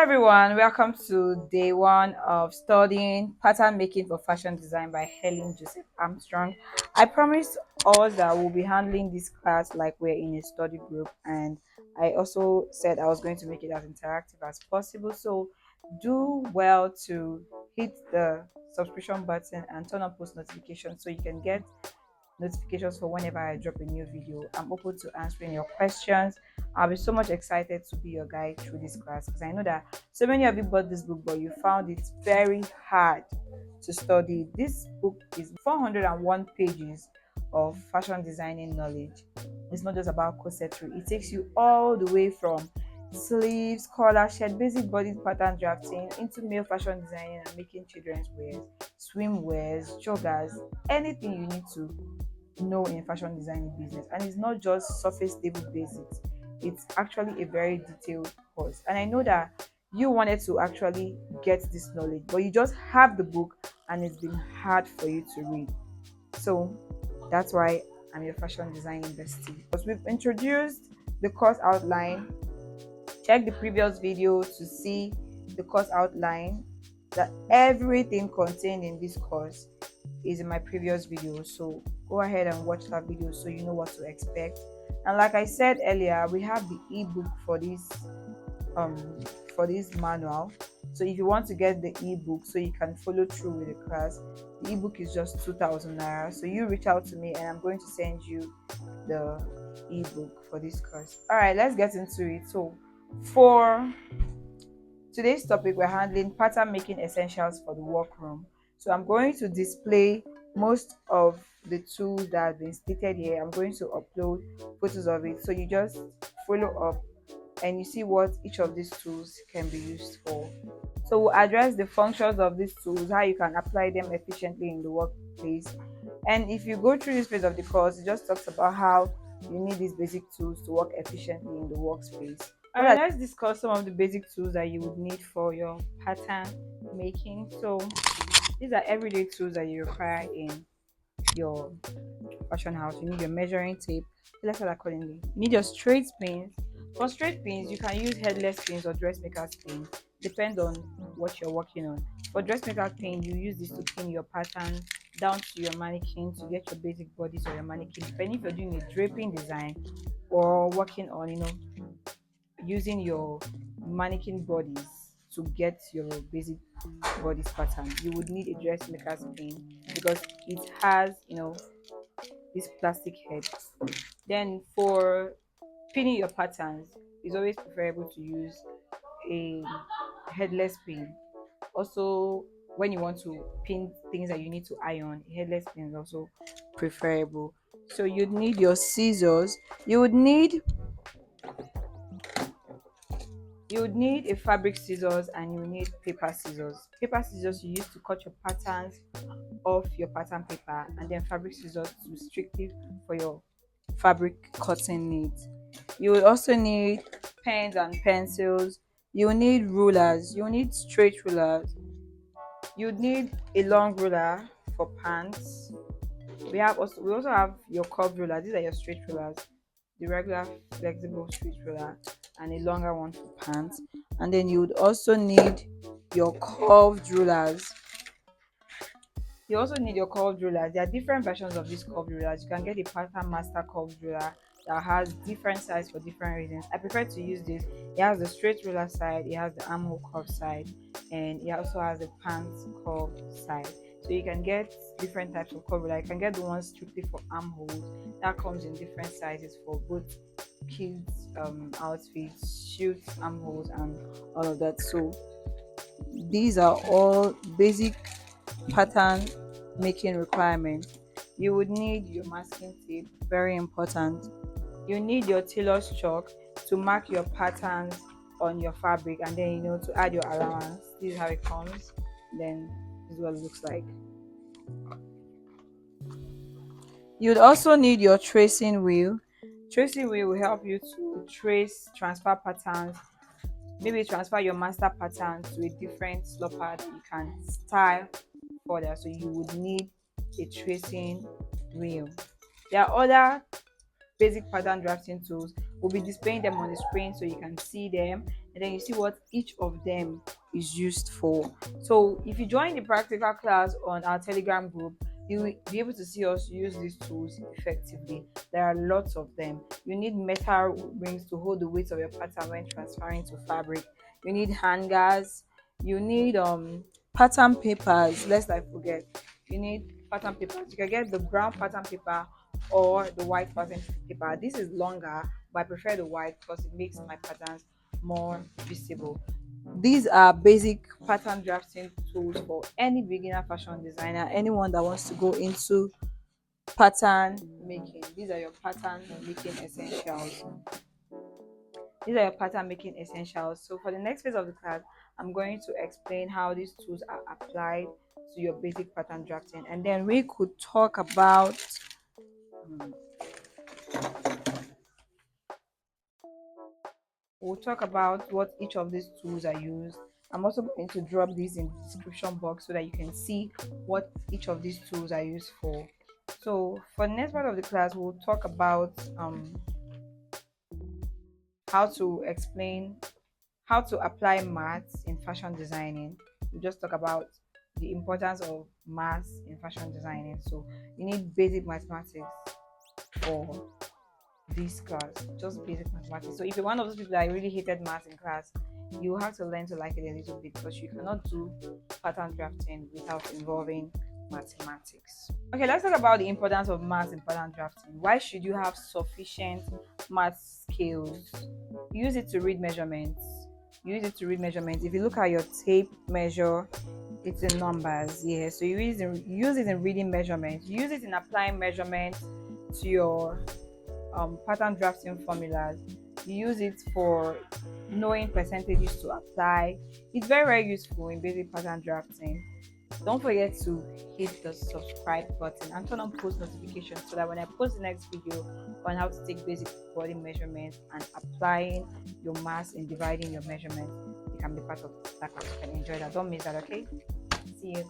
Everyone, welcome to day one of studying pattern making for fashion design by Helen Joseph Armstrong. I promised us that we'll be handling this class like we're in a study group, and I also said I was going to make it as interactive as possible. So do well to hit the subscription button and turn on post notifications so you can get notifications for whenever I drop a new video. I'm open to answering your questions. I'll be so much excited to be your guide through this class because I know that so many of you bought this book, but you found it very hard to study. This book is 401 pages of fashion designing knowledge. It's not just about corsetry, it takes you all the way from sleeves, collar, shirt, basic body pattern drafting into male fashion designing and making children's wears, swimwears, joggers, anything you need to know in fashion design business. And it's not just surface level basics, it's actually a very detailed course. And I know that you wanted to actually get this knowledge, but you just have the book and it's been hard for you to read. So that's why I'm your fashion design bestie. Because we've introduced the course outline. Check the previous video to see the course outline, that everything contained in this course is in my previous video. So go ahead and watch that video so you know what to expect. And like I said earlier, we have the ebook um for this manual. So if you want to get the ebook so you can follow through with the class, the ebook is just 2,000 naira. So you reach out to me and I'm going to send you the ebook for this course. All right, let's get into it. So for today's topic, we're handling pattern making essentials for the workroom. So I'm going to display most of the tools that have been stated here. I'm going to upload photos of it. So you just follow up and you see what each of these tools can be used for. So we'll address the functions of these tools, how you can apply them efficiently in the workplace. And if you go through this phase of the course, it just talks about how you need these basic tools to work efficiently in the workspace. All right, let's discuss some of the basic tools that you would need for your pattern making. So these are everyday tools that you require in your fashion house. You need your measuring tape. Let's start accordingly. You need your straight pins. For straight pins, you can use headless pins or dressmaker's pins. Depend on what you're working on. For dressmaker pin, you use this to pin your pattern down to your mannequin to get your basic bodies or your mannequin. Depending if you're doing a draping design or working on, using your mannequin bodies to get your basic bodies pattern, you would need a dressmaker's pin because it has, this plastic head. Then for pinning your patterns, it's always preferable to use a headless pin. Also, when you want to pin things that you need to iron, a headless pin is also preferable. So you'd need your scissors. You would need a fabric scissors and you need paper scissors. Paper scissors you use to cut your patterns off your pattern paper, and then fabric scissors to strictly for your fabric cutting needs. You will also need pens and pencils. You need rulers. You need straight rulers. You need a long ruler for pants. We also have your curved ruler. These are your straight rulers, the regular flexible straight ruler, and a longer one for pants. And then you would also need your curved rulers. You also need your curved rulers. There are different versions of these curved rulers. You can get a pattern master curved ruler that has different size for different reasons. I prefer to use this. It has the straight ruler side, it has the armhole curve side, and it also has the pants curved side. So you can get different types of curved ruler. You can get the ones strictly for armholes that comes in different sizes for both kids outfits, shoots, armholes, and all of that. So these are all basic pattern making requirements. You would need your masking tape, very important. You need your tailor's chalk to mark your patterns on your fabric, and then to add your allowance. This is how it comes. Then this is what it looks like. You'd also need your tracing wheel. Tracing wheel will help you to transfer patterns, maybe transfer your master pattern to a different slopper that you can style further. So you would need a tracing wheel. There are other basic pattern drafting tools. We'll be displaying them on the screen so you can see them. and then you see what each of them is used for. So if you join the practical class on our Telegram group, you will be able to see us use these tools effectively. There are lots of them. You need metal rings to hold the weight of your pattern when transferring to fabric. You need hangers. You need pattern papers. Lest I forget, you need pattern papers. You can get the brown pattern paper or the white pattern paper. This is longer, but I prefer the white because it makes my patterns more visible. These are basic pattern drafting tools for any beginner fashion designer, anyone that wants to go into pattern making. These are your pattern making essentials. These are your pattern making essentials. So for the next phase of the class, I'm going to explain how these tools are applied to your basic pattern drafting, and then we could talk about we'll talk about what each of these tools are used. I'm also going to drop these in the description box so that you can see what each of these tools are used for. So for the next part of the class, we'll talk about how to explain how to apply maths in fashion designing. We'll just talk about the importance of maths in fashion designing. So you need basic mathematics for this class, just basic mathematics. So if you're one of those people that really hated maths in class, you have to learn to like it a little bit because you cannot do pattern drafting without involving mathematics. Okay, let's talk about the importance of maths in pattern drafting. Why should you have sufficient math skills? Use it to read measurements. Use it to read measurements. If you look at your tape measure, it's in numbers. Yeah, so you use it in reading measurements. Use it in applying measurements to your pattern drafting formulas. You use it for knowing percentages to apply. It's very, very useful in basic pattern drafting. Don't forget to hit the subscribe button and turn on post notifications so that when I post the next video on how to take basic body measurements and applying your mass and dividing your measurements, you can be part of that class. You can enjoy that. Don't miss that, okay? See you.